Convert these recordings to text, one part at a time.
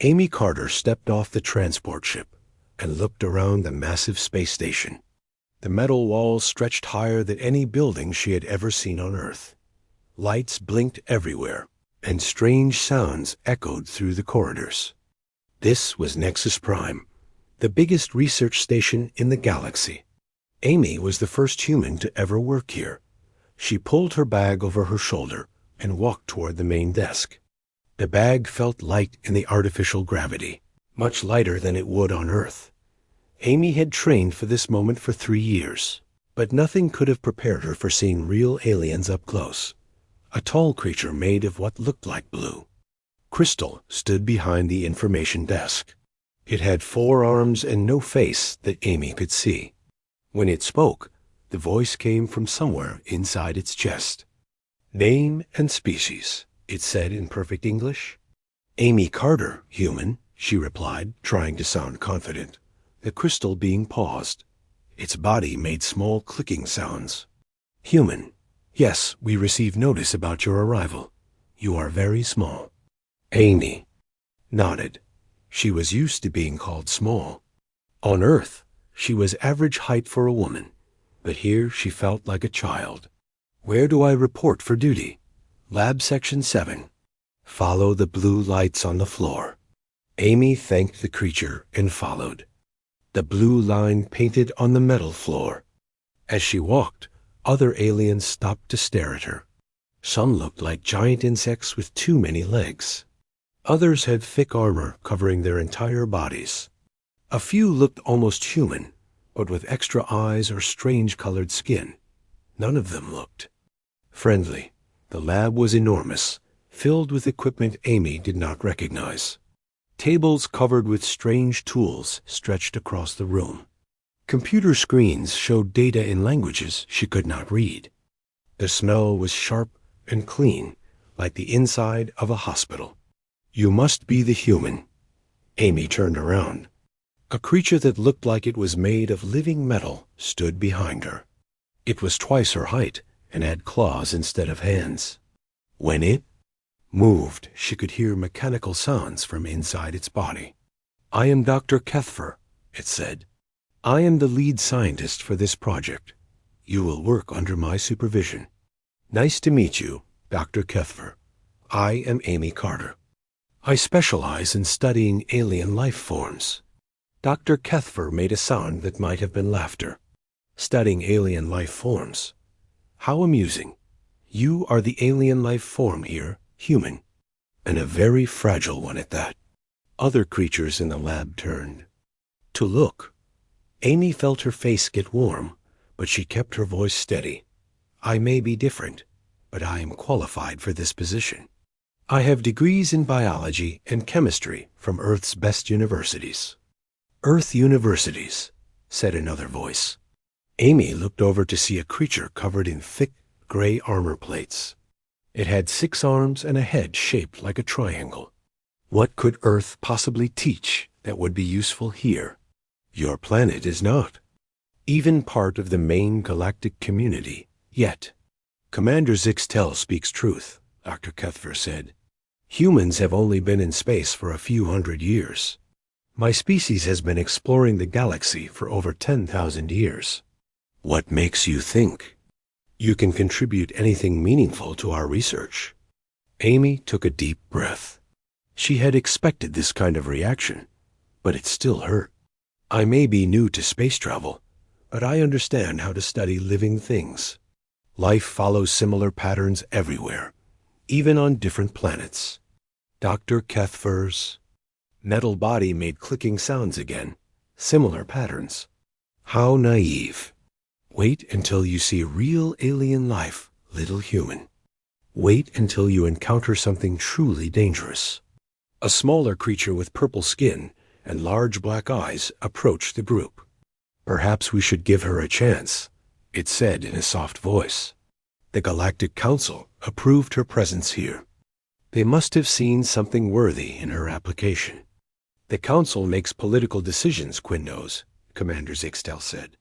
Amy Carter stepped off the transport ship and looked around the massive space station. The metal walls stretched higher than any building she had ever seen on Earth. Lights blinked everywhere, and strange sounds echoed through the corridors. This was Nexus Prime, the biggest research station in the galaxy. Amy was the first human to ever work here. She pulled her bag over her shoulder and walked toward the main desk. The bag felt light in the artificial gravity, much lighter than it would on Earth. Amy had trained for this moment for 3 years, but nothing could have prepared her for seeing real aliens up close. A tall creature made of what looked like blue. Crystal stood behind the information desk. It had 4 arms and no face that Amy could see. When it spoke, the voice came from somewhere inside its chest. "Name and species," it said in perfect English. "Amy Carter, human," she replied, trying to sound confident. The crystal being paused. Its body made small clicking sounds. "Human. Yes, we received notice about your arrival. You are very small." Amy nodded. She was used to being called small. On Earth, she was average height for a woman, but here she felt like a child. "Where do I report for duty?" "Lab Section 7. Follow the blue lights on the floor." Amy thanked the creature and followed. The blue line painted on the metal floor. As she walked, other aliens stopped to stare at her. Some looked like giant insects with too many legs. Others had thick armor covering their entire bodies. A few looked almost human, but with extra eyes or strange-colored skin. None of them looked friendly. The lab was enormous, filled with equipment Amy did not recognize. Tables covered with strange tools stretched across the room. Computer screens showed data in languages she could not read. The smell was sharp and clean, like the inside of a hospital. "You must be the human." Amy turned around. A creature that looked like it was made of living metal stood behind her. It was twice her height and had claws instead of hands. When it moved, she could hear mechanical sounds from inside its body. "I am Dr. Kethfer," it said. "I am the lead scientist for this project. You will work under my supervision." "Nice to meet you, Dr. Kethfer. I am Amy Carter. I specialize in studying alien life forms." Dr. Kethfer made a sound that might have been laughter. "Studying alien life forms. How amusing. You are the alien life form here, human, and a very fragile one at that." Other creatures in the lab turned to look. Amy felt her face get warm, but she kept her voice steady. "I may be different, but I am qualified for this position. I have degrees in biology and chemistry from Earth's best universities." "Earth universities," said another voice. Amy looked over to see a creature covered in thick, gray armor plates. It had 6 arms and a head shaped like a triangle. What could Earth possibly teach that would be useful here? Your planet is not even part of the main galactic community yet. "Commander Zixtel speaks truth," Dr. Kethfer said. "Humans have only been in space for a few hundred years. My species has been exploring the galaxy for over 10,000 years. What makes you think you can contribute anything meaningful to our research?" Amy took a deep breath. She had expected this kind of reaction, but it still hurt. "I may be new to space travel, but I understand how to study living things. Life follows similar patterns everywhere, even on different planets." Dr. Kethfer's metal body made clicking sounds again, similar patterns. "How naive. Wait until you see real alien life, little human. Wait until you encounter something truly dangerous." A smaller creature with purple skin and large black eyes approached the group. "Perhaps we should give her a chance," it said in a soft voice. The Galactic Council approved her presence here. They must have seen something worthy in her application. "The Council makes political decisions, Quinn knows," Commander Zixtel said.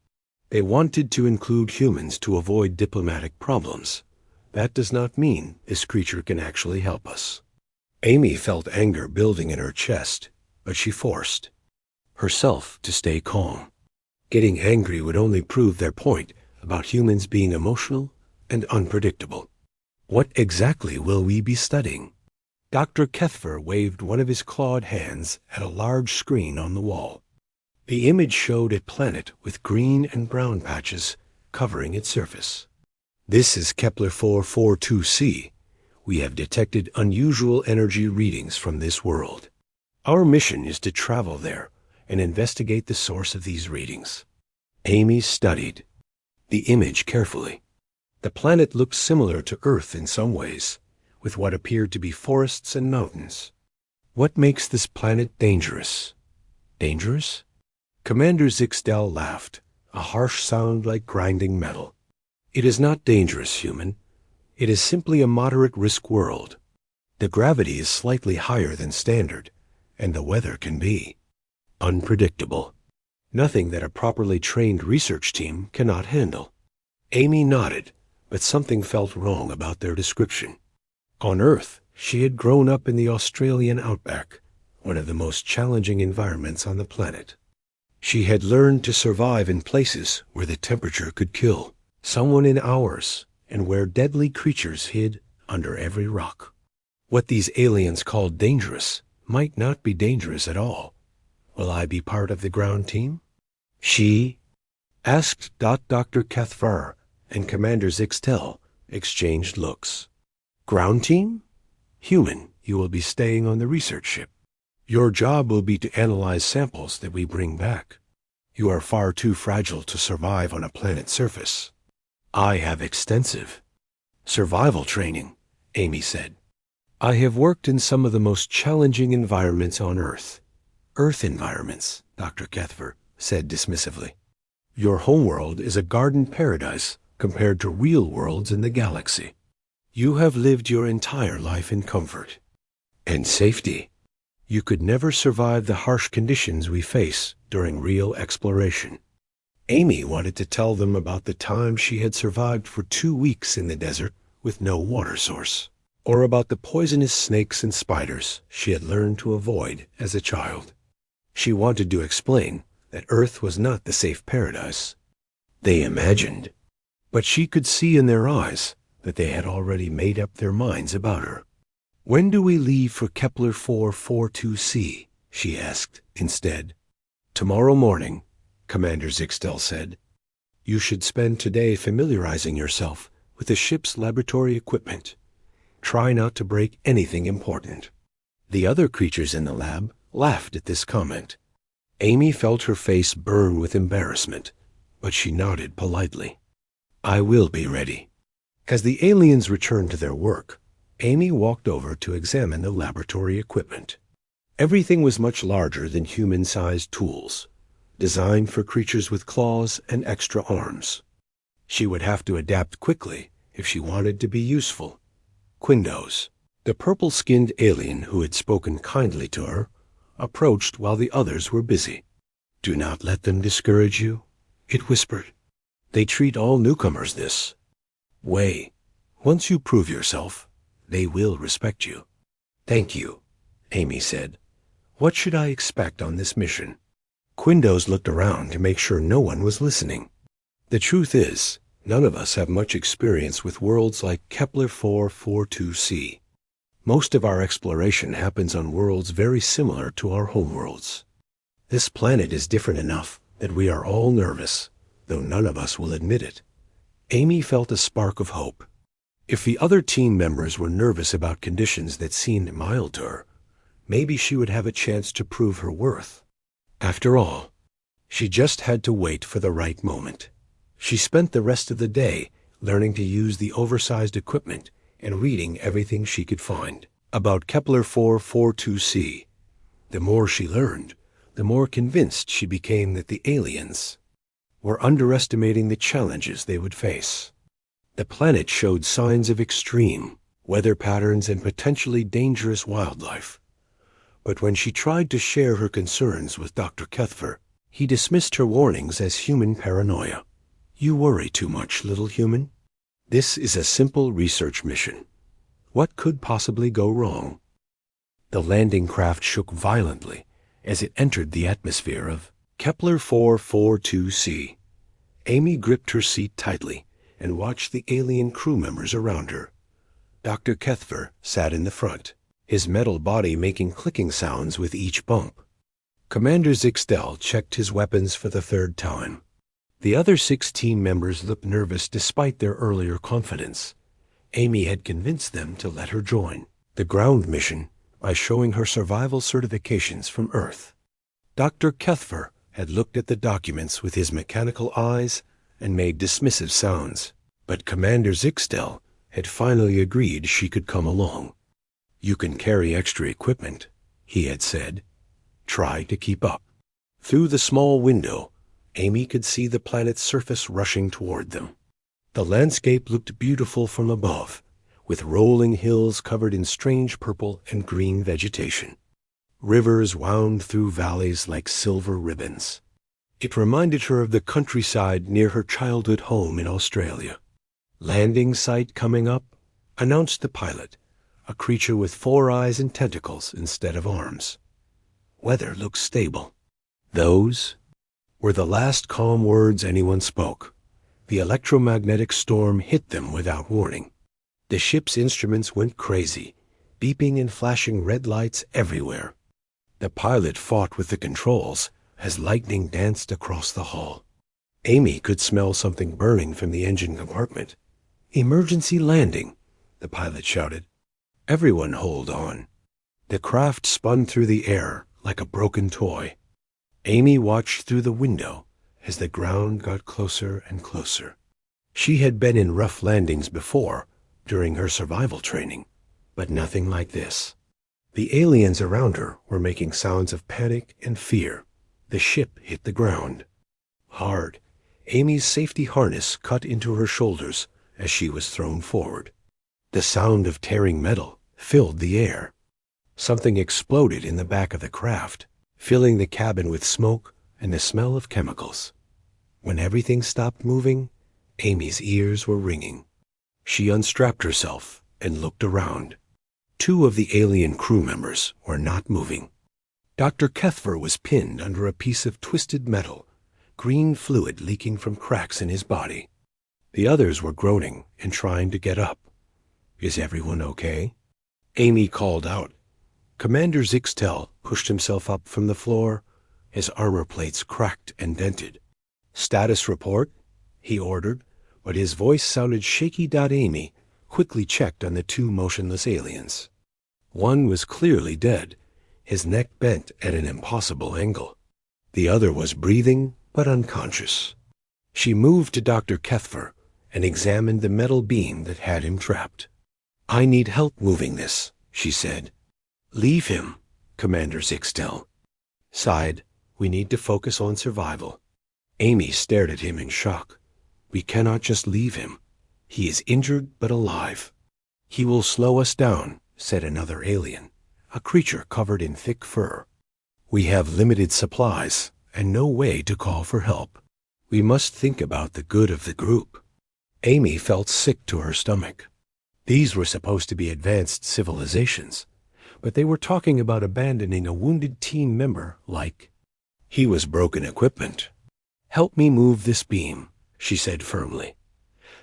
"They wanted to include humans to avoid diplomatic problems. That does not mean this creature can actually help us." Amy felt anger building in her chest, but she forced herself to stay calm. Getting angry would only prove their point about humans being emotional and unpredictable. What exactly will we be studying? Dr. Kethver waved one of his clawed hands at a large screen on the wall. The image showed a planet with green and brown patches covering its surface. This is Kepler 442c. We have detected unusual energy readings from this world. Our mission is to travel there and investigate the source of these readings. Amy studied the image carefully. The planet looked similar to Earth in some ways, with what appeared to be forests and mountains. What makes this planet dangerous? Dangerous? Commander Zixtel laughed, a harsh sound like grinding metal. It is not dangerous, human. It is simply a moderate-risk world. The gravity is slightly higher than standard, and the weather can be unpredictable. Nothing that a properly trained research team cannot handle. Amy nodded, but something felt wrong about their description. On Earth, she had grown up in the Australian outback, one of the most challenging environments on the planet. She had learned to survive in places where the temperature could kill someone in hours and where deadly creatures hid under every rock. What these aliens called dangerous might not be dangerous at all. Will I be part of the ground team? She asked. Dr. Kethver and Commander Zixtel exchanged looks. Ground team? Human, you will be staying on the research ship. Your job will be to analyze samples that we bring back. You are far too fragile to survive on a planet's surface. I have extensive survival training, Amy said. I have worked in some of the most challenging environments on Earth. Earth environments, Dr. Kethver said dismissively. Your homeworld is a garden paradise compared to real worlds in the galaxy. You have lived your entire life in comfort and safety. You could never survive the harsh conditions we face during real exploration. Amy wanted to tell them about the time she had survived for 2 weeks in the desert with no water source, or about the poisonous snakes and spiders she had learned to avoid as a child. She wanted to explain that Earth was not the safe paradise they imagined, but she could see in their eyes that they had already made up their minds about her. When do we leave for Kepler 442c? She asked instead. Tomorrow morning, Commander Zixtel said. You should spend today familiarizing yourself with the ship's laboratory equipment. Try not to break anything important. The other creatures in the lab laughed at this comment. Amy felt her face burn with embarrassment, but she nodded politely. I will be ready. As the aliens returned to their work, Amy walked over to examine the laboratory equipment. Everything was much larger than human-sized tools, designed for creatures with claws and extra arms. She would have to adapt quickly if she wanted to be useful. Quindos, the purple-skinned alien who had spoken kindly to her, approached while the others were busy. Do not let them discourage you, it whispered. They treat all newcomers this way. Once you prove yourself, they will respect you. Thank you, Amy said. What should I expect on this mission? Quindos looked around to make sure no one was listening. The truth is, none of us have much experience with worlds like Kepler 442c. Most of our exploration happens on worlds very similar to our homeworlds. This planet is different enough that we are all nervous, though none of us will admit it. Amy felt a spark of hope. If the other team members were nervous about conditions that seemed mild to her, maybe she would have a chance to prove her worth. After all, she just had to wait for the right moment. She spent the rest of the day learning to use the oversized equipment and reading everything she could find about Kepler 442c. The more she learned, the more convinced she became that the aliens were underestimating the challenges they would face. The planet showed signs of extreme weather patterns and potentially dangerous wildlife. But when she tried to share her concerns with Dr. Kethver, he dismissed her warnings as human paranoia. You worry too much, little human. This is a simple research mission. What could possibly go wrong? The landing craft shook violently as it entered the atmosphere of Kepler 442c. Amy gripped her seat tightly and watched the alien crew members around her. Dr. Kethver sat in the front, his metal body making clicking sounds with each bump. Commander Zixtel checked his weapons for the third time. The other 6 team members looked nervous despite their earlier confidence. Amy had convinced them to let her join the ground mission by showing her survival certifications from Earth. Dr. Kethver had looked at the documents with his mechanical eyes and made dismissive sounds, but Commander Zixtel had finally agreed she could come along. "You can carry extra equipment," he had said. "Try to keep up." Through the small window, Amy could see the planet's surface rushing toward them. The landscape looked beautiful from above, with rolling hills covered in strange purple and green vegetation. Rivers wound through valleys like silver ribbons. It reminded her of the countryside near her childhood home in Australia. "Landing site coming up," announced the pilot, a creature with 4 eyes and tentacles instead of arms. "Weather looks stable." Those were the last calm words anyone spoke. The electromagnetic storm hit them without warning. The ship's instruments went crazy, beeping and flashing red lights everywhere. The pilot fought with the controls as lightning danced across the hull. Amy could smell something burning from the engine compartment. "Emergency landing," the pilot shouted. "Everyone hold on." The craft spun through the air like a broken toy. Amy watched through the window as the ground got closer and closer. She had been in rough landings before during her survival training, but nothing like this. The aliens around her were making sounds of panic and fear. The ship hit the ground. Hard, Amy's safety harness cut into her shoulders as she was thrown forward. The sound of tearing metal filled the air. Something exploded in the back of the craft, filling the cabin with smoke and the smell of chemicals. When everything stopped moving, Amy's ears were ringing. She unstrapped herself and looked around. 2 of the alien crew members were not moving. Dr. Kethver was pinned under a piece of twisted metal, green fluid leaking from cracks in his body. The others were groaning and trying to get up. "Is everyone okay?" Amy called out. Commander Zixtel pushed himself up from the floor. His armor plates cracked and dented. "Status report," he ordered, but his voice sounded shaky. Amy quickly checked on the 2 motionless aliens. One was clearly dead, his neck bent at an impossible angle. The other was breathing but unconscious. She moved to Dr. Kethver and examined the metal beam that had him trapped. "I need help moving this," she said. "Leave him," Commander Zixtel sighed. "We need to focus on survival." Amy stared at him in shock. "We cannot just leave him. He is injured but alive." "He will slow us down," said another alien, a creature covered in thick fur. "We have limited supplies and no way to call for help. We must think about the good of the group." Amy felt sick to her stomach. These were supposed to be advanced civilizations, but they were talking about abandoning a wounded team member like he was broken equipment. "Help me move this beam," she said firmly.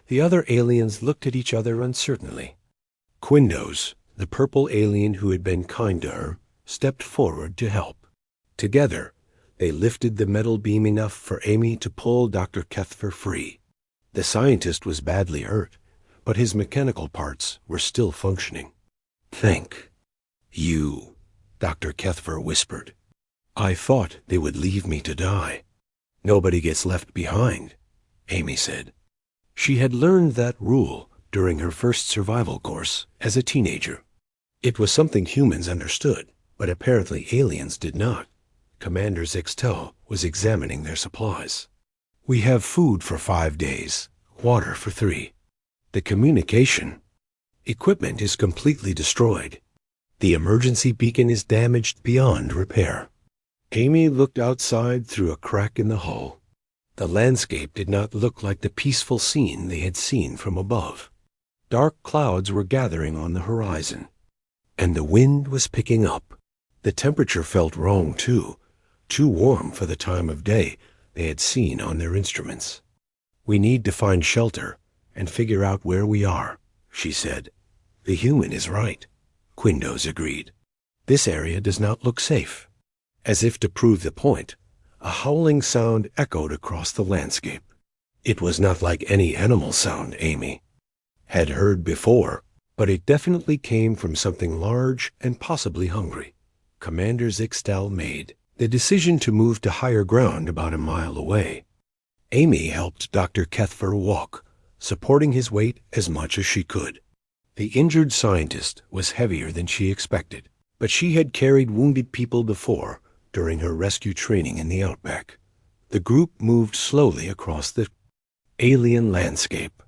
The other aliens looked at each other uncertainly. Quindos, the purple alien who had been kind to her, stepped forward to help. Together, they lifted the metal beam enough for Amy to pull Dr. Kethver free. The scientist was badly hurt, but his mechanical parts were still functioning. "Thank you," Dr. Kethver whispered. "I thought they would leave me to die." "Nobody gets left behind," Amy said. She had learned that rule during her first survival course as a teenager. It was something humans understood, but apparently aliens did not. Commander Zixtel was examining their supplies. "We have food for 5 days, water for 3. The communication equipment is completely destroyed. The emergency beacon is damaged beyond repair." Amy looked outside through a crack in the hull. The landscape did not look like the peaceful scene they had seen from above. Dark clouds were gathering on the horizon. and the wind was picking up. The temperature felt wrong, too warm for the time of day they had seen on their instruments. "We need to find shelter and figure out where we are," she said. "The human is right," Quindos agreed. "This area does not look safe." As if to prove the point, a howling sound echoed across the landscape. It was not like any animal sound Amy had heard before, but it definitely came from something large and possibly hungry. Commander Zixtel made the decision to move to higher ground about a mile away. Amy helped Dr. Kethfer walk, supporting his weight as much as she could. The injured scientist was heavier than she expected, but she had carried wounded people before during her rescue training in the outback. The group moved slowly across the alien landscape.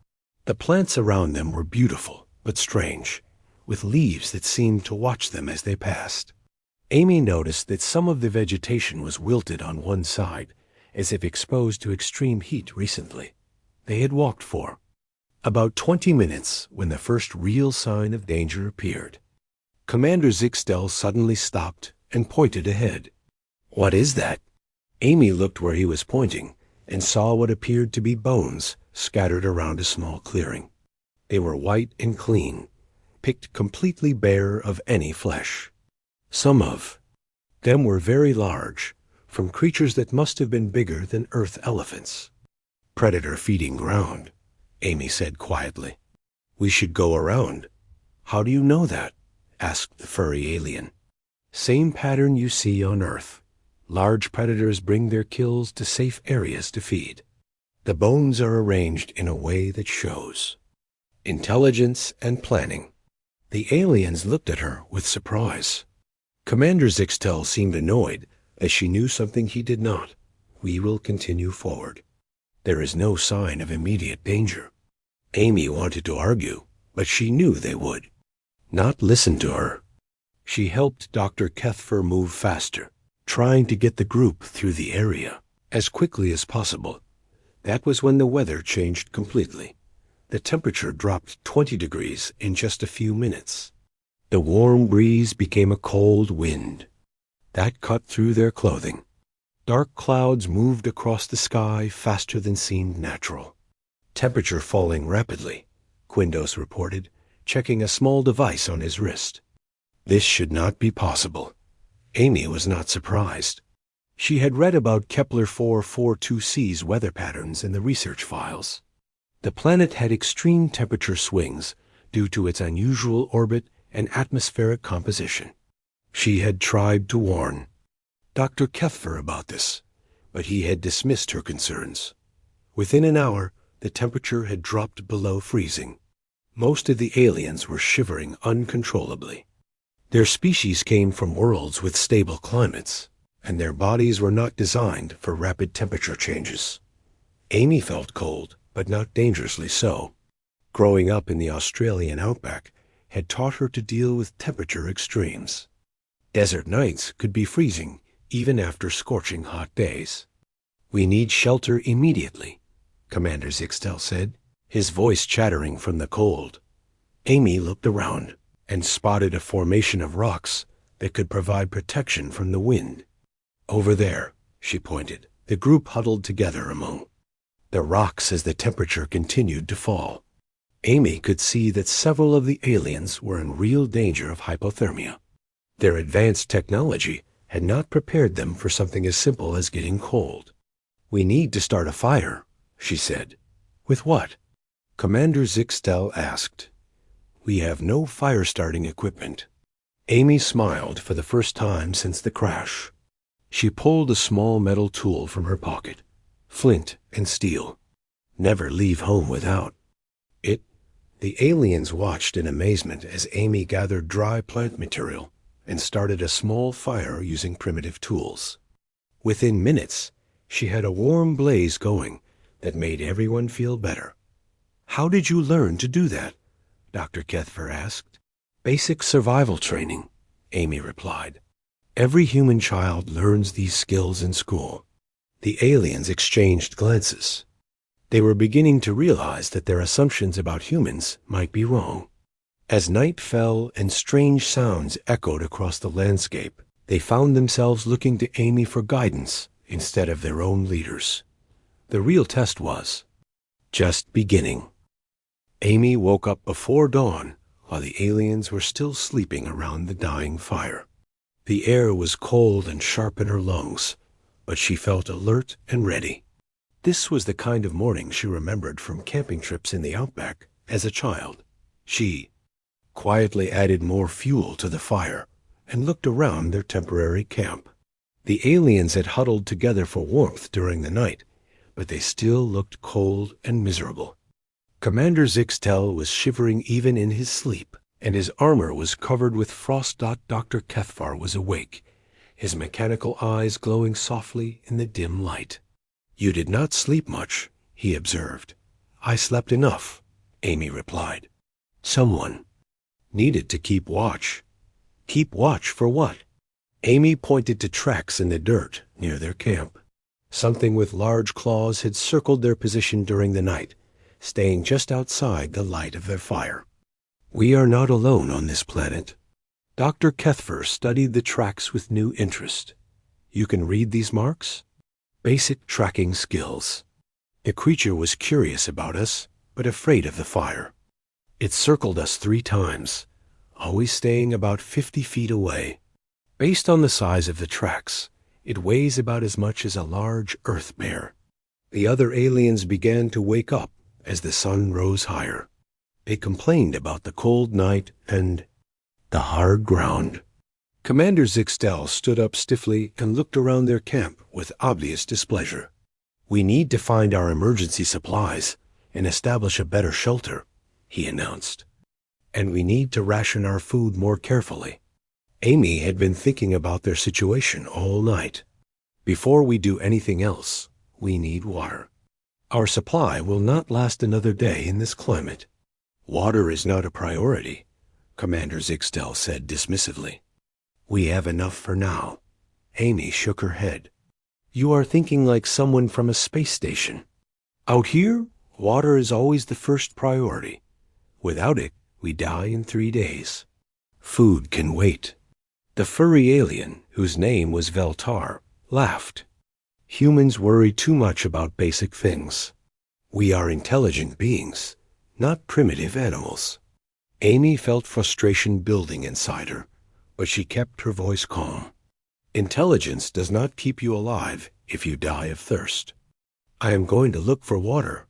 The plants around them were beautiful but strange, with leaves that seemed to watch them as they passed. Amy noticed that some of the vegetation was wilted on one side, as if exposed to extreme heat recently. They had walked for about 20 minutes when the first real sign of danger appeared. Commander Zixtel suddenly stopped and pointed ahead. "What is that?" Amy looked where he was pointing and saw what appeared to be bones scattered around a small clearing. They were white and clean, picked completely bare of any flesh. Some of them were very large, from creatures that must have been bigger than Earth elephants. "Predator feeding ground," Amy said quietly. "We should go around." "How do you know that?" asked the furry alien. "Same pattern you see on Earth. Large predators bring their kills to safe areas to feed. The bones are arranged in a way that shows intelligence and planning." The aliens looked at her with surprise. Commander Zixtel seemed annoyed, as she knew something he did not. "We will continue forward. There is no sign of immediate danger." Amy wanted to argue, but she knew they would not listen to her. She helped Dr. Kethfer move faster, trying to get the group through the area as quickly as possible. That was when the weather changed completely. The temperature dropped 20 degrees in just a few minutes. The warm breeze became a cold wind that cut through their clothing. Dark clouds moved across the sky faster than seemed natural. "Temperature falling rapidly," Quindos reported, checking a small device on his wrist. This should not be possible. Amy was not surprised. She had read about Kepler 442c's weather patterns in the research files. The planet had extreme temperature swings due to its unusual orbit and atmospheric composition. She had tried to warn Dr. Kethfer about this, but he had dismissed her concerns. Within an hour, the temperature had dropped below freezing. Most of the aliens were shivering uncontrollably. Their species came from worlds with stable climates, and their bodies were not designed for rapid temperature changes. Amy felt cold, but not dangerously so. Growing up in the Australian outback had taught her to deal with temperature extremes. Desert nights could be freezing even after scorching hot days. "We need shelter immediately," Commander Zixtel said, his voice chattering from the cold. Amy looked around and spotted a formation of rocks that could provide protection from the wind. "Over there," she pointed. The group huddled together among the rocks as the temperature continued to fall. Amy could see that several of the aliens were in real danger of hypothermia. Their advanced technology had not prepared them for something as simple as getting cold. "We need to start a fire," she said. "With what?" Commander Zixtel asked. "We have no fire-starting equipment." Amy smiled for the first time since the crash. She pulled a small metal tool from her pocket. "Flint and steel. Never leave home without it." The aliens watched in amazement as Amy gathered dry plant material and started a small fire using primitive tools. Within minutes, she had a warm blaze going that made everyone feel better. "How did you learn to do that?" Dr. Kethfer asked. "Basic survival training," Amy replied. "Every human child learns these skills in school." The aliens exchanged glances. They were beginning to realize that their assumptions about humans might be wrong. As night fell and strange sounds echoed across the landscape, they found themselves looking to Amy for guidance instead of their own leaders. The real test was just beginning. Amy woke up before dawn while the aliens were still sleeping around the dying fire. The air was cold and sharp in her lungs, but she felt alert and ready. This was the kind of morning she remembered from camping trips in the outback as a child. She quietly added more fuel to the fire and looked around their temporary camp. The aliens had huddled together for warmth during the night, but they still looked cold and miserable. Commander Zixtel was shivering even in his sleep, and his armor was covered with frost. Dr. Kethvar was awake, his mechanical eyes glowing softly in the dim light. "You did not sleep much," he observed. "I slept enough," Amy replied. "Someone needed to keep watch." "Keep watch for what?" Amy pointed to tracks in the dirt near their camp. Something with large claws had circled their position during the night, staying just outside the light of their fire. "We are not alone on this planet." Dr. Kethver studied the tracks with new interest. "You can read these marks?" "Basic tracking skills." The creature was curious about us, but afraid of the fire. "It circled us 3 times, always staying about 50 feet away. Based on the size of the tracks, it weighs about as much as a large earth bear." The other aliens began to wake up as the sun rose higher. They complained about the cold night and the hard ground. Commander Zixtel stood up stiffly and looked around their camp with obvious displeasure. "We need to find our emergency supplies and establish a better shelter," he announced. "And we need to ration our food more carefully." Amy had been thinking about their situation all night. "Before we do anything else, we need water. Our supply will not last another day in this climate." "Water is not a priority," Commander Zixtel said dismissively. "We have enough for now." Amy shook her head. "You are thinking like someone from a space station. Out here, water is always the first priority. Without it, we die in 3 days. Food can wait." The furry alien, whose name was Veltar, laughed. "Humans worry too much about basic things. We are intelligent beings, not primitive animals." Amy felt frustration building inside her, but she kept her voice calm. "Intelligence does not keep you alive if you die of thirst. I am going to look for water.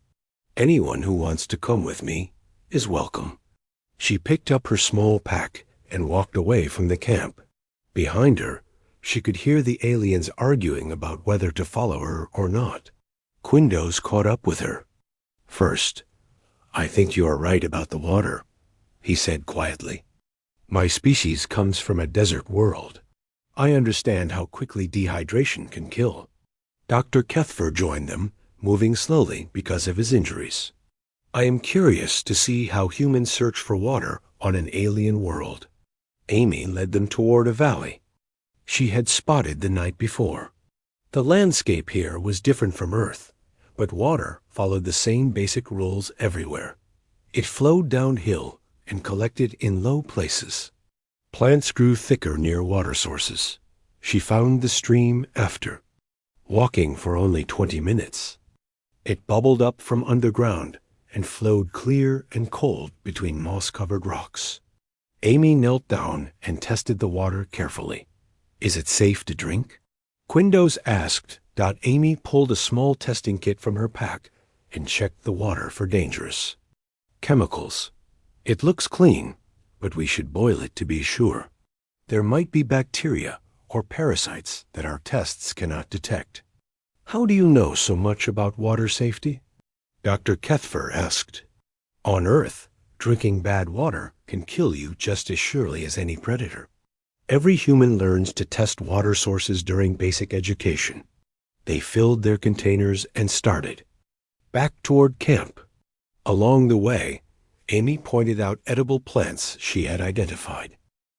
Anyone who wants to come with me is welcome." She picked up her small pack and walked away from the camp. Behind her, she could hear the aliens arguing about whether to follow her or not. Quindos caught up with her. "First, I think you are right about the water," he said quietly. "My species comes from a desert world. I understand how quickly dehydration can kill." Dr. Kethver joined them, moving slowly because of his injuries. "I am curious to see how humans search for water on an alien world." Amy led them toward a valley she had spotted the night before. The landscape here was different from Earth, but water followed the same basic rules everywhere. It flowed downhill and collected in low places. Plants grew thicker near water sources. She found the stream after walking for only 20 minutes. It bubbled up from underground and flowed clear and cold between moss-covered rocks. Amy knelt down and tested the water carefully. "Is it safe to drink?" Quindos asked. Amy pulled a small testing kit from her pack and checked the water for dangerous chemicals. "It looks clean, but we should boil it to be sure. There might be bacteria or parasites that our tests cannot detect." "How do you know so much about water safety?" Dr. Kethver asked. "On Earth, drinking bad water can kill you just as surely as any predator. Every human learns to test water sources during basic education." They filled their containers and started back toward camp. Along the way, Amy pointed out edible plants she had identified.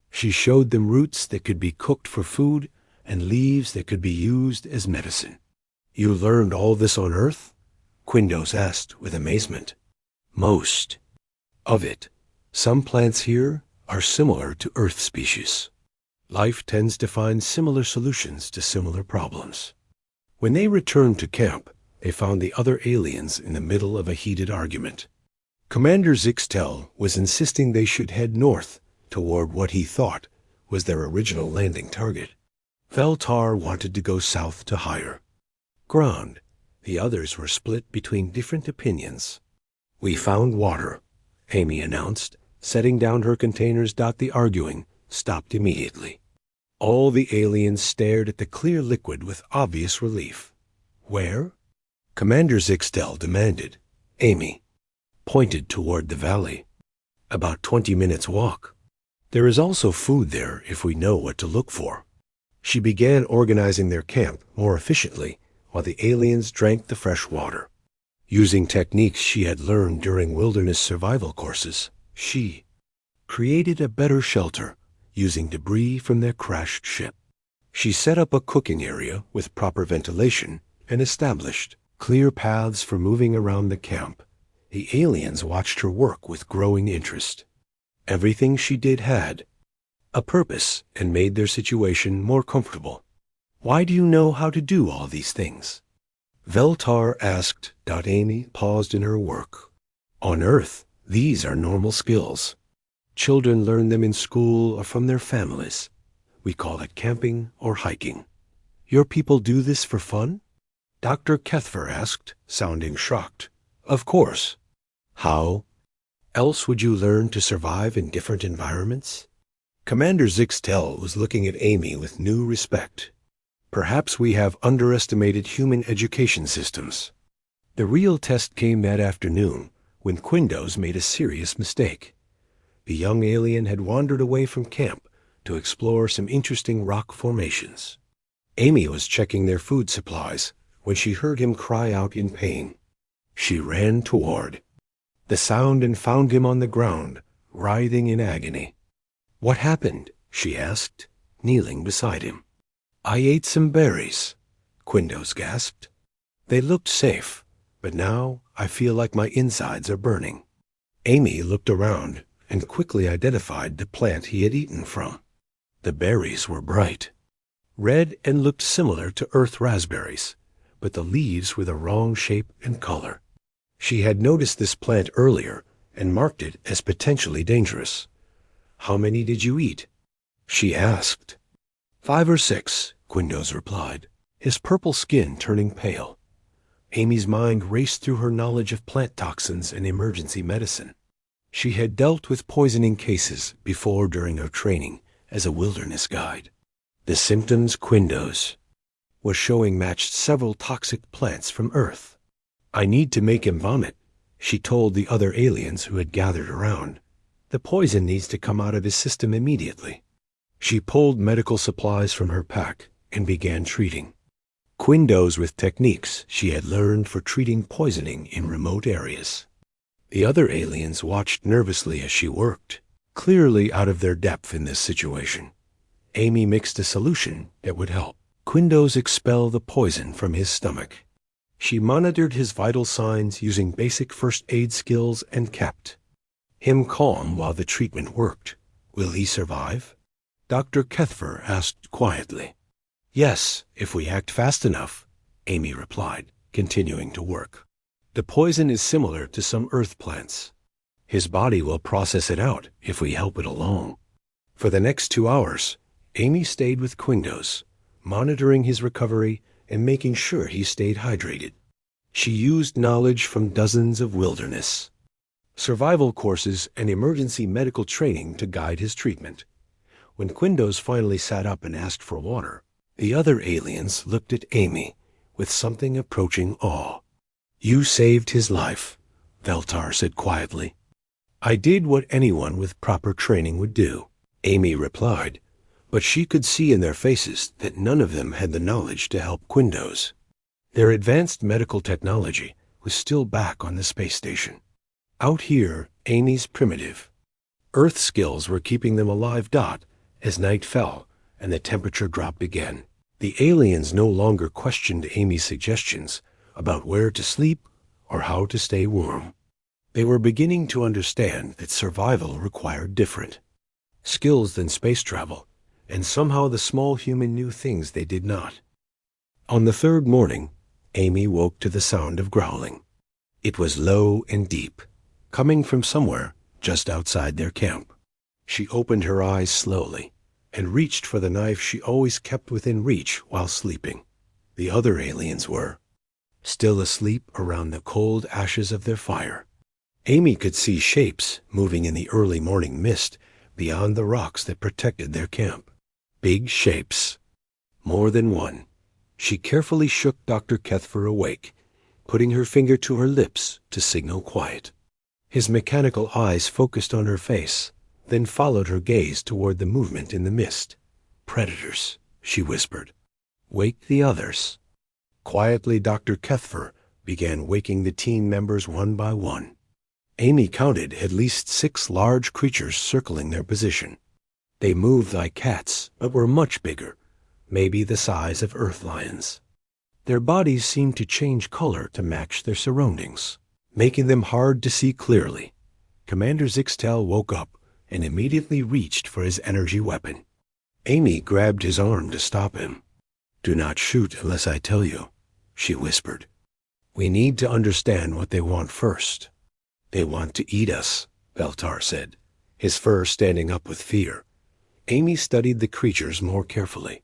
She showed them roots that could be cooked for food and leaves that could be used as medicine. "You learned all this on Earth?" Quindos asked with amazement. "Most of it," Some plants here are similar to Earth species. Life tends to find similar solutions to similar problems. When they returned to camp, they found the other aliens in the middle of a heated argument. Commander Zixtel was insisting they should head north toward what he thought was their original landing target. Veltar wanted to go south to higher ground. The others were split between different opinions. "We found water," Amy announced, setting down her containers. The arguing stopped immediately. All the aliens stared at the clear liquid with obvious relief. "Where?" Commander Zixtel demanded. Amy pointed toward the valley. "About 20 minutes' walk. There is also food there if we know what to look for." She began organizing their camp more efficiently while the aliens drank the fresh water. Using techniques she had learned during wilderness survival courses, she created a better shelter using debris from their crashed ship. She set up a cooking area with proper ventilation and established clear paths for moving around the camp. The aliens watched her work with growing interest. Everything she did had a purpose and made their situation more comfortable. "Why do you know how to do all these things?" Veltar asked. Amy paused in her work. "On Earth, these are normal skills. Children learn them in school or from their families. We call it camping or hiking. Your people do this for fun?" Dr. Kethver asked, sounding shocked. "Of course. How else would you learn to survive in different environments?" Commander Zixtel was looking at Amy with new respect. "Perhaps we have underestimated human education systems." The real test came that afternoon when Quindos made a serious mistake. The young alien had wandered away from camp to explore some interesting rock formations. Amy was checking their food supplies when she heard him cry out in pain. She ran toward the sound and found him on the ground, writhing in agony. "What happened?" she asked, kneeling beside him. "I ate some berries," Quindos gasped. "They looked safe, but now I feel like my insides are burning." Amy looked around and quickly identified the plant he had eaten from. The berries were bright red and looked similar to Earth raspberries, but the leaves were the wrong shape and color. She had noticed this plant earlier and marked it as potentially dangerous. "How many did you eat?" she asked. 5 or 6, Quindos replied, his purple skin turning pale. Amy's mind raced through her knowledge of plant toxins and emergency medicine. She had dealt with poisoning cases before during her training as a wilderness guide. The symptoms Quindos was showing matched several toxic plants from Earth. "I need to make him vomit," she told the other aliens who had gathered around. "The poison needs to come out of his system immediately." She pulled medical supplies from her pack and began treating Quindos with techniques she had learned for treating poisoning in remote areas. The other aliens watched nervously as she worked, clearly out of their depth in this situation. Amy mixed a solution that would help Quindos expel the poison from his stomach. She monitored his vital signs using basic first aid skills and kept him calm while the treatment worked. "Will he survive?" Dr. Kethver asked quietly. "Yes, if we act fast enough," Amy replied, continuing to work. "The poison is similar to some Earth plants. His body will process it out if we help it along." For the next 2 hours, Amy stayed with Quindos, monitoring his recovery and making sure he stayed hydrated. She used knowledge from dozens of wilderness survival courses and emergency medical training to guide his treatment. When Quindos finally sat up and asked for water, the other aliens looked at Amy with something approaching awe. "You saved his life," Veltar said quietly. "I did what anyone with proper training would do," Amy replied, but she could see in their faces that none of them had the knowledge to help Quindos. Their advanced medical technology was still back on the space station. Out here, Amy's primitive Earth skills were keeping them alive. As night fell and the temperature dropped again, the aliens no longer questioned Amy's suggestions about where to sleep or how to stay warm. They were beginning to understand that survival required different skills than space travel, and somehow the small human knew things they did not. On the third morning, Amy woke to the sound of growling. It was low and deep, coming from somewhere just outside their camp. She opened her eyes slowly and reached for the knife she always kept within reach while sleeping. The other aliens were still asleep around the cold ashes of their fire. Amy could see shapes moving in the early morning mist beyond the rocks that protected their camp. Big shapes. More than one. She carefully shook Dr. Kethfer awake, putting her finger to her lips to signal quiet. His mechanical eyes focused on her face, then followed her gaze toward the movement in the mist. Predators, she whispered. Wake the others. Quietly, Dr. Kethfer began waking the team members one by one. Amy counted at least 6 large creatures circling their position. They moved like cats, but were much bigger, maybe the size of earth lions. Their bodies seemed to change color to match their surroundings, making them hard to see clearly. Commander Zixtel woke up and immediately reached for his energy weapon. Amy grabbed his arm to stop him. "Do not shoot unless I tell you," she whispered. "We need to understand what they want first." "They want to eat us," Beltar said, his fur standing up with fear. Amy studied the creatures more carefully.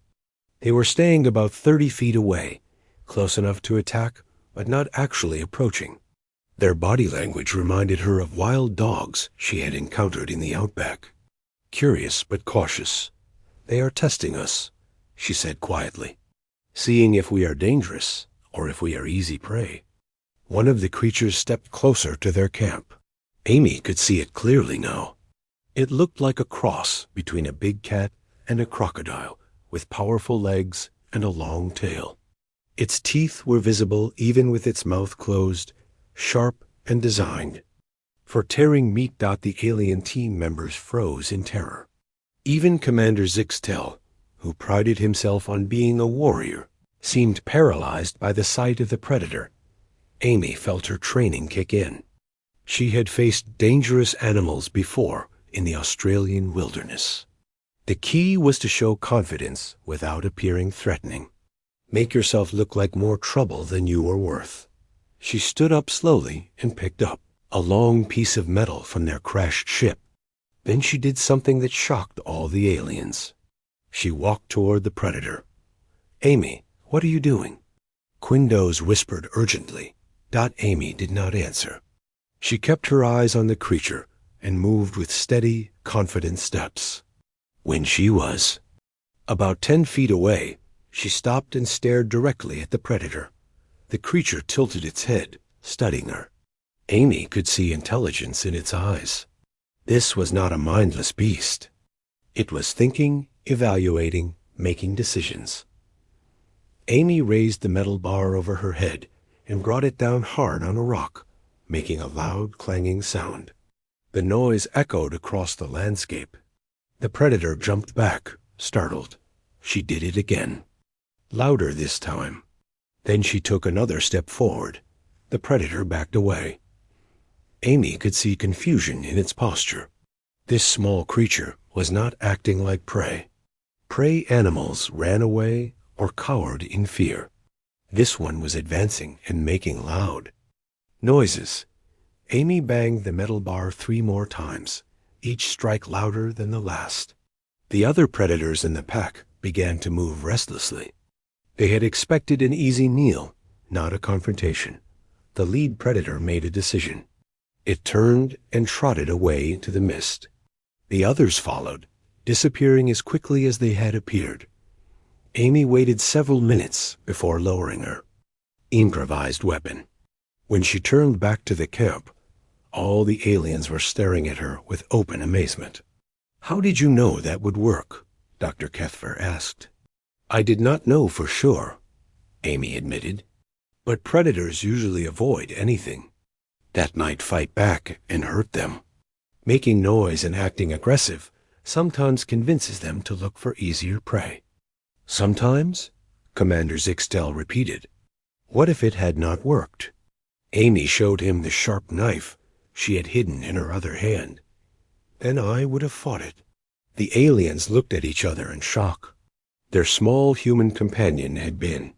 They were staying about 30 feet away, close enough to attack, but not actually approaching. Their body language reminded her of wild dogs she had encountered in the outback. Curious but cautious. "They are testing us," she said quietly, "seeing if we are dangerous or if we are easy prey." One of the creatures stepped closer to their camp. Amy could see it clearly now. It looked like a cross between a big cat and a crocodile, with powerful legs and a long tail. Its teeth were visible even with its mouth closed, sharp and designed for tearing meat. The alien team members froze in terror. Even Commander Zixtel, who prided himself on being a warrior, seemed paralyzed by the sight of the predator. Amy felt her training kick in. She had faced dangerous animals before in the Australian wilderness. The key was to show confidence without appearing threatening. Make yourself look like more trouble than you were worth. She stood up slowly and picked up a long piece of metal from their crashed ship. Then she did something that shocked all the aliens. She walked toward the predator. "Amy, what are you doing?" Quindos whispered urgently. Amy did not answer. She kept her eyes on the creature and moved with steady, confident steps. When she was about 10 feet away, she stopped and stared directly at the predator. The creature tilted its head, studying her. Amy could see intelligence in its eyes. This was not a mindless beast. It was thinking, evaluating, making decisions. Amy raised the metal bar over her head and brought it down hard on a rock, making a loud, clanging sound. The noise echoed across the landscape. The predator jumped back, startled. She did it again. Louder this time. Then she took another step forward. The predator backed away. Amy could see confusion in its posture. This small creature was not acting like prey. Prey animals ran away or cowered in fear. This one was advancing and making loud noises. Amy banged the metal bar 3 more times, each strike louder than the last. The other predators in the pack began to move restlessly. They had expected an easy meal, not a confrontation. The lead predator made a decision. It turned and trotted away into the mist. The others followed, disappearing as quickly as they had appeared. Amy waited several minutes before lowering her improvised weapon. When she turned back to the camp, all the aliens were staring at her with open amazement. "How did you know that would work?" Dr. Kethfer asked. "I did not know for sure," Amy admitted. "But predators usually avoid anything that might fight back and hurt them. Making noise and acting aggressive sometimes convinces them to look for easier prey." "Sometimes?" Commander Zixtel repeated. What if it had not worked? Amy showed him the sharp knife she had hidden in her other hand. Then I would have fought it. The aliens looked at each other in shock. Their small human companion had been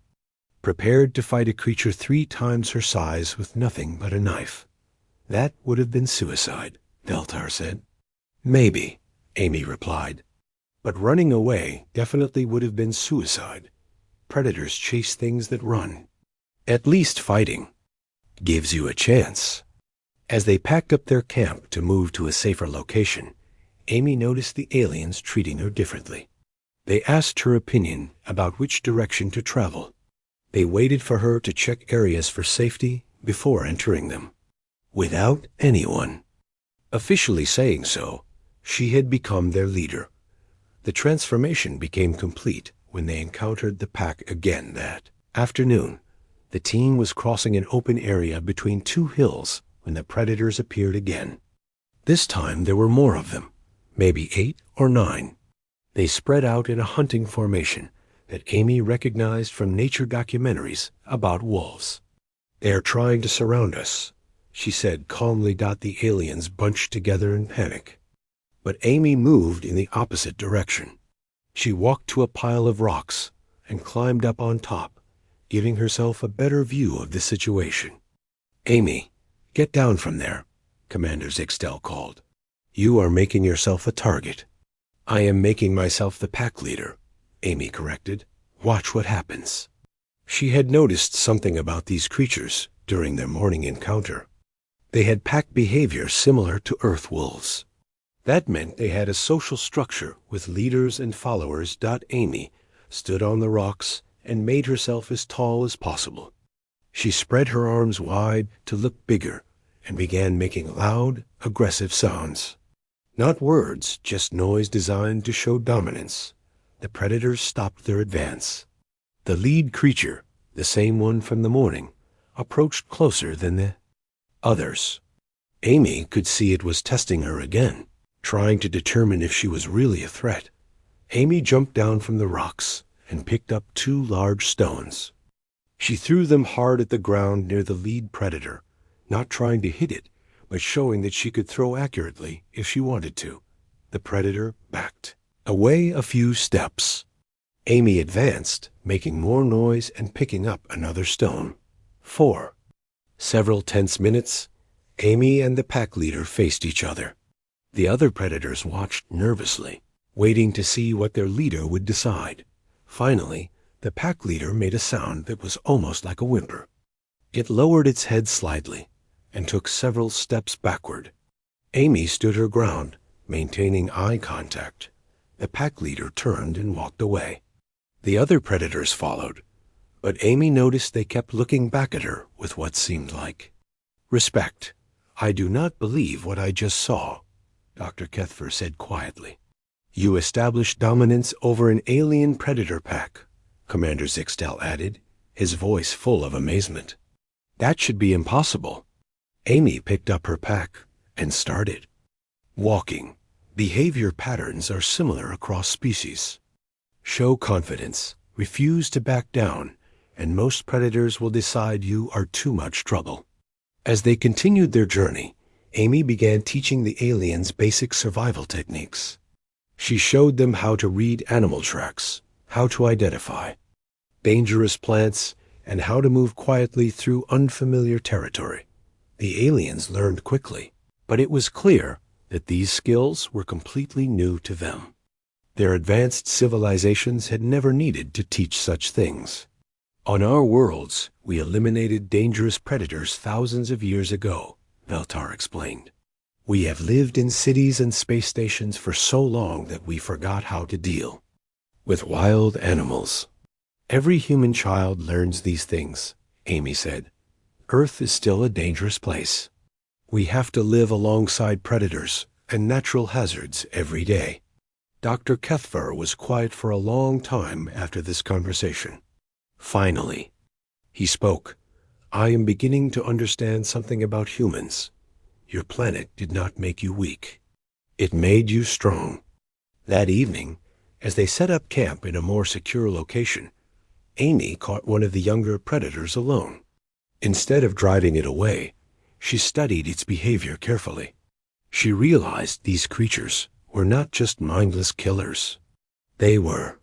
prepared to fight a creature 3 times her size with nothing but a knife. That would have been suicide, Veltar said. Maybe, Amy replied. But running away definitely would have been suicide. Predators chase things that run. At least fighting gives you a chance. As they packed up their camp to move to a safer location, Amy noticed the aliens treating her differently. They asked her opinion about which direction to travel. They waited for her to check areas for safety before entering them. Without anyone officially saying so, she had become their leader. The transformation became complete when they encountered the pack again that afternoon. The team was crossing an open area between 2 hills when the predators appeared again. This time there were more of them, maybe 8 or 9. They spread out in a hunting formation that Amy recognized from nature documentaries about wolves. "They are trying to surround us," she said calmly. The aliens bunched together in panic. But Amy moved in the opposite direction. She walked to a pile of rocks and climbed up on top, giving herself a better view of the situation. "Amy, get down from there," Commander Zixtel called. "You are making yourself a target." "I am making myself the pack leader," Amy corrected. "Watch what happens." She had noticed something about these creatures during their morning encounter. They had pack behavior similar to Earth wolves. That meant they had a social structure with leaders and followers. Amy stood on the rocks and made herself as tall as possible. She spread her arms wide to look bigger and began making loud, aggressive sounds. Not words, just noise designed to show dominance. The predators stopped their advance. The lead creature, the same one from the morning, approached closer than the others. Amy could see it was testing her again, trying to determine if she was really a threat. Amy jumped down from the rocks and picked up 2 large stones. She threw them hard at the ground near the lead predator, not trying to hit it, but showing that she could throw accurately if she wanted to. The predator backed away a few steps. Amy advanced, making more noise and picking up another stone. 4. Several tense minutes, Amy and the pack leader faced each other. The other predators watched nervously, waiting to see what their leader would decide. Finally, the pack leader made a sound that was almost like a whimper. It lowered its head slightly and took several steps backward. Amy stood her ground, maintaining eye contact. The pack leader turned and walked away. The other predators followed, but Amy noticed they kept looking back at her with what seemed like respect. "I do not believe what I just saw," Dr. Kethfer said quietly. "You established dominance over an alien predator pack," Commander Zixtel added, his voice full of amazement. "That should be impossible." Amy picked up her pack and started walking. Behavior patterns are similar across species. Show confidence, refuse to back down, and most predators will decide you are too much trouble. As they continued their journey, Amy began teaching the aliens basic survival techniques. She showed them how to read animal tracks, how to identify dangerous plants, and how to move quietly through unfamiliar territory. The aliens learned quickly, but it was clear that these skills were completely new to them. Their advanced civilizations had never needed to teach such things. "On our worlds, we eliminated dangerous predators thousands of years ago," Veltar explained. "We have lived in cities and space stations for so long that we forgot how to deal with wild animals. Every human child learns these things," Amy said. "Earth is still a dangerous place. We have to live alongside predators and natural hazards every day." Dr. Kethfer was quiet for a long time after this conversation. Finally, he spoke. "I am beginning to understand something about humans. Your planet did not make you weak. It made you strong." That evening, as they set up camp in a more secure location, Amy caught one of the younger predators alone. Instead of driving it away, She studied its behavior carefully. She realized these creatures were not just mindless killers. They were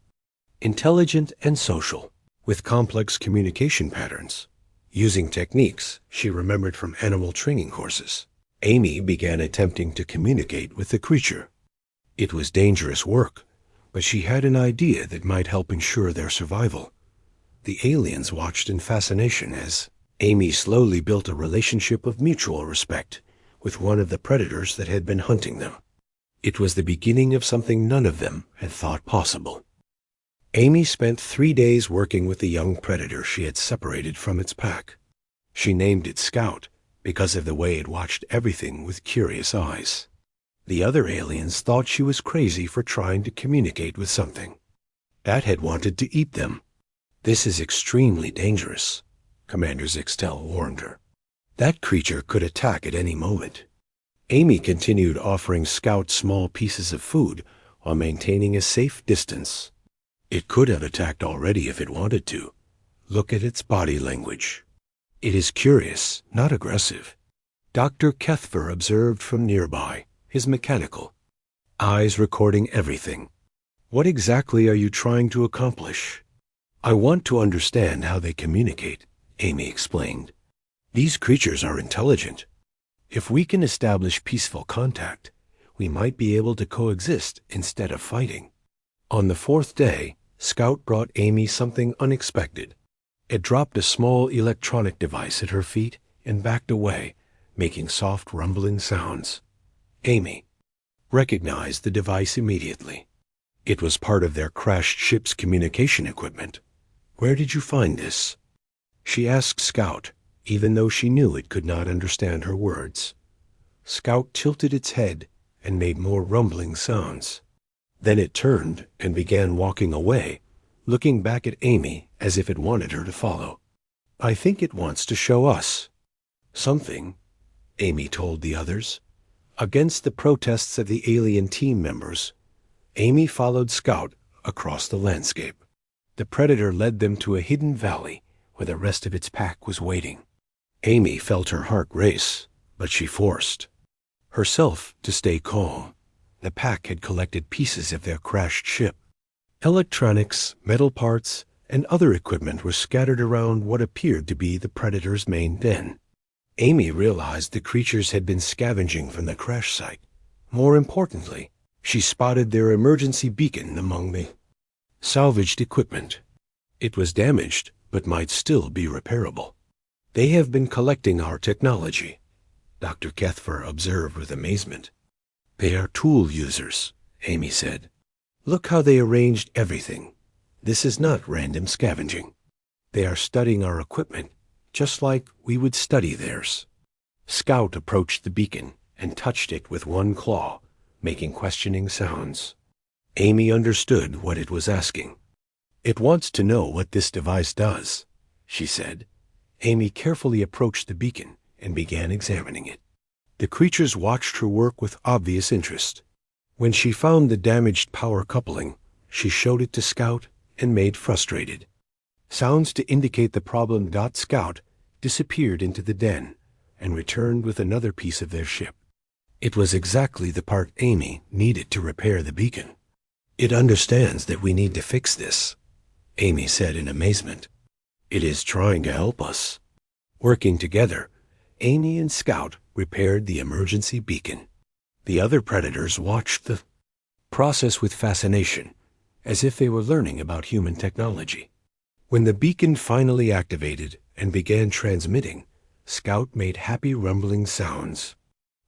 intelligent and social, with complex communication patterns. Using techniques she remembered from animal training courses, Amy began attempting to communicate with the creature. It was dangerous work, but she had an idea that might help ensure their survival. The aliens watched in fascination as Amy slowly built a relationship of mutual respect with one of the predators that had been hunting them. It was the beginning of something none of them had thought possible. Amy spent 3 days working with the young predator she had separated from its pack. She named it Scout because of the way it watched everything with curious eyes. The other aliens thought she was crazy for trying to communicate with something that had wanted to eat them. "This is extremely dangerous," Commander Zixtel warned her. "That creature could attack at any moment." Amy continued offering Scout small pieces of food while maintaining a safe distance. It could have attacked already if it wanted to. Look at its body language. It is curious, not aggressive. Dr. Kethfer observed from nearby, his mechanical eyes recording everything. "What exactly are you trying to accomplish?" "I want to understand how they communicate," Amy explained. "These creatures are intelligent. If we can establish peaceful contact, we might be able to coexist instead of fighting." On the 4th day, Scout brought Amy something unexpected. It dropped a small electronic device at her feet and backed away, making soft rumbling sounds. Amy recognized the device immediately. It was part of their crashed ship's communication equipment. "Where did you find this?" she asked Scout, even though she knew it could not understand her words. Scout tilted its head and made more rumbling sounds. Then it turned and began walking away, looking back at Amy as if it wanted her to follow. "I think it wants to show us something," Amy told the others. Against the protests of the alien team members, Amy followed Scout across the landscape. The predator led them to a hidden valley where the rest of its pack was waiting. Amy felt her heart race, but she forced herself to stay calm. The pack had collected pieces of their crashed ship. Electronics, metal parts, and other equipment were scattered around what appeared to be the predator's main den. Amy realized the creatures had been scavenging from the crash site. More importantly, she spotted their emergency beacon among the salvaged equipment. It was damaged, but might still be repairable. "They have been collecting our technology," Dr. Kethfer observed with amazement. "They are tool users," Amy said. "Look how they arranged everything. This is not random scavenging. They are studying our equipment, just like we would study theirs." Scout approached the beacon and touched it with one claw, making questioning sounds. Amy understood what it was asking. "It wants to know what this device does," she said. Amy carefully approached the beacon and began examining it. The creatures watched her work with obvious interest. When she found the damaged power coupling, she showed it to Scout and made frustrated. Sounds to indicate the problem. Scout disappeared into the den and returned with another piece of their ship. It was exactly the part Amy needed to repair the beacon. "It understands that we need to fix this," Amy said in amazement. "It is trying to help us." Working together, Amy and Scout repaired the emergency beacon. The other predators watched the process with fascination, as if they were learning about human technology. When the beacon finally activated and began transmitting, Scout made happy rumbling sounds.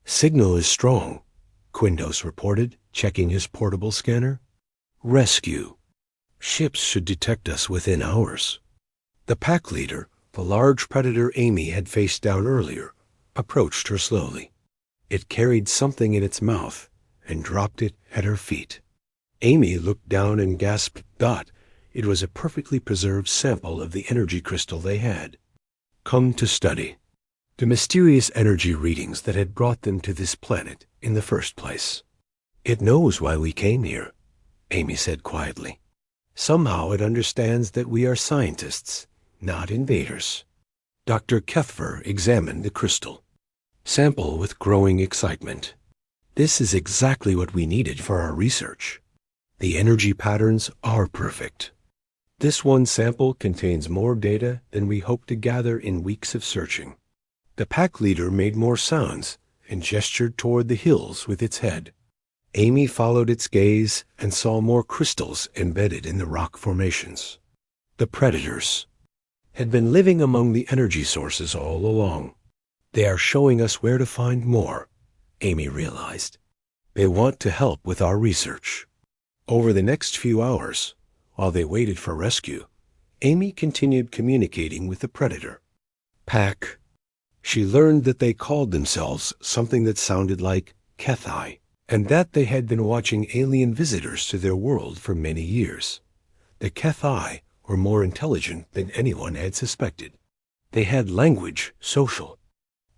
"Signal is strong," Quindos reported, checking his portable scanner. "Rescue. Ships should detect us within hours." The pack leader, the large predator Amy had faced down earlier, approached her slowly. It carried something in its mouth and dropped it at her feet. Amy looked down and gasped. It was a perfectly preserved sample of the energy crystal they had come to study, the mysterious energy readings that had brought them to this planet in the first place. "It knows why we came here," Amy said quietly. "Somehow it understands that we are scientists, not invaders." Dr. Kethfer examined the crystal. Sample with growing excitement. This is exactly what we needed for our research. The energy patterns are perfect. This one sample contains more data than we hoped to gather in weeks of searching. The pack leader made more sounds and gestured toward the hills with its head. Amy followed its gaze and saw more crystals embedded in the rock formations. The predators had been living among the energy sources all along. They are showing us where to find more, Amy realized. They want to help with our research. Over the next few hours, while they waited for rescue, Amy continued communicating with the predator pack. She learned that they called themselves something that sounded like HFY, and that they had been watching alien visitors to their world for many years. The HFY were more intelligent than anyone had suspected. They had language, social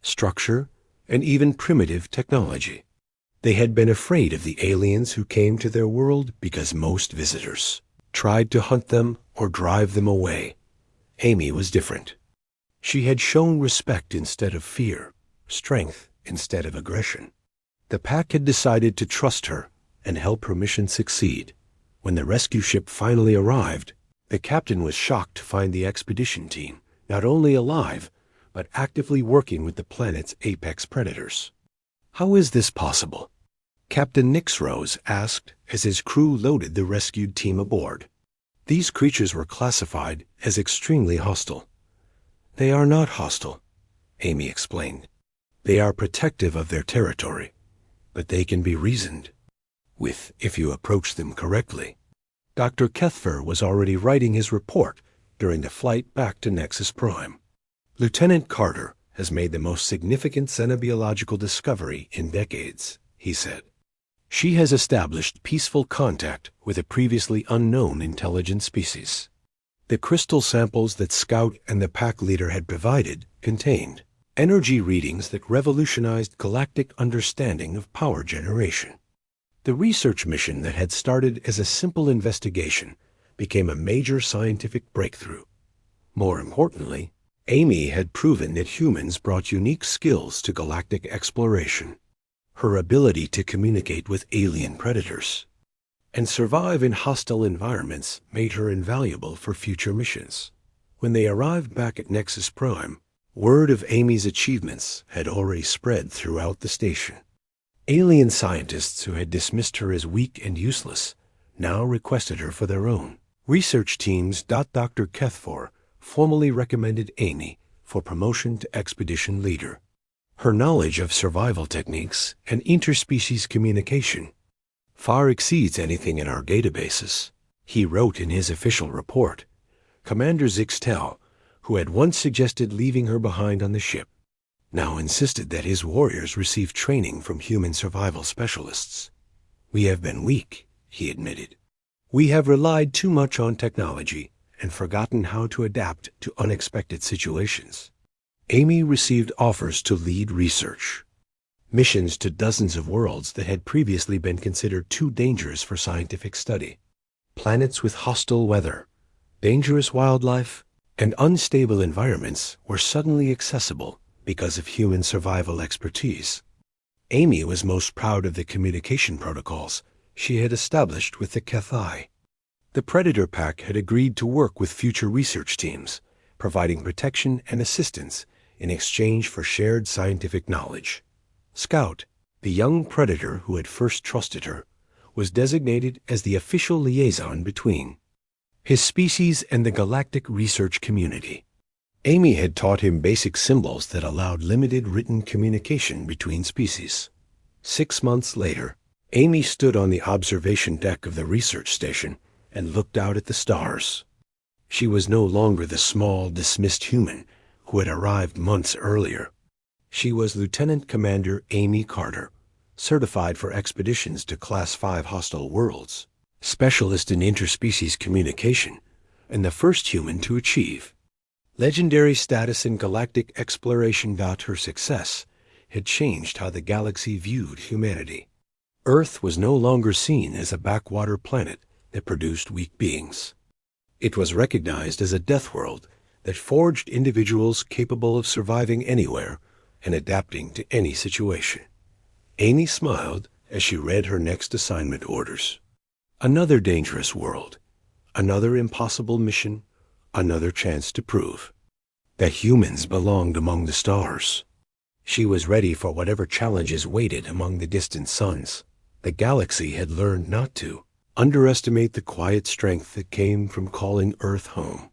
structure, and even primitive technology. They had been afraid of the aliens who came to their world because most visitors tried to hunt them or drive them away. Amy was different. She had shown respect instead of fear, strength instead of aggression. The pack had decided to trust her and help her mission succeed. When the rescue ship finally arrived, the captain was shocked to find the expedition team not only alive, but actively working with the planet's apex predators. How is this possible? Captain Nixrose asked as his crew loaded the rescued team aboard. These creatures were classified as extremely hostile. They are not hostile, Amy explained. They are protective of their territory, but they can be reasoned with if you approach them correctly. Dr. Kethfer was already writing his report during the flight back to Nexus Prime. Lieutenant Carter has made the most significant xenobiological discovery in decades, he said. She has established peaceful contact with a previously unknown intelligent species. The crystal samples that Scout and the pack leader had provided contained energy readings that revolutionized galactic understanding of power generation. The research mission that had started as a simple investigation became a major scientific breakthrough. More importantly, Amy had proven that humans brought unique skills to galactic exploration. Her ability to communicate with alien predators and survive in hostile environments made her invaluable for future missions. When they arrived back at Nexus Prime, word of Amy's achievements had already spread throughout the station. Alien scientists who had dismissed her as weak and useless now requested her for their own. Research teams. Dr. Kethfor formally recommended Amy for promotion to expedition leader. Her knowledge of survival techniques and interspecies communication far exceeds anything in our databases, he wrote in his official report. Commander Zixtel, who had once suggested leaving her behind on the ship, now insisted that his warriors receive training from human survival specialists. We have been weak, he admitted. We have relied too much on technology and forgotten how to adapt to unexpected situations. Amy received offers to lead research, missions to dozens of worlds that had previously been considered too dangerous for scientific study. Planets with hostile weather, dangerous wildlife, and unstable environments were suddenly accessible because of human survival expertise. Amy was most proud of the communication protocols she had established with the HFY. The Predator Pack had agreed to work with future research teams, providing protection and assistance in exchange for shared scientific knowledge. Scout, the young predator who had first trusted her, was designated as the official liaison between his species and the galactic research community. Amy had taught him basic symbols that allowed limited written communication between species. 6 months later, Amy stood on the observation deck of the research station and looked out at the stars. She was no longer the small, dismissed human who had arrived months earlier. She was Lieutenant Commander Amy Carter, certified for expeditions to Class 5 hostile worlds, specialist in interspecies communication, and the first human to achieve legendary status in galactic exploration. Her success had changed how the galaxy viewed humanity. Earth was no longer seen as a backwater planet that produced weak beings. It was recognized as a deathworld that forged individuals capable of surviving anywhere and adapting to any situation. Amy smiled as she read her next assignment orders. Another dangerous world, another impossible mission, another chance to prove that humans belonged among the stars. She was ready for whatever challenges waited among the distant suns. The galaxy had learned not to underestimate the quiet strength that came from calling Earth home.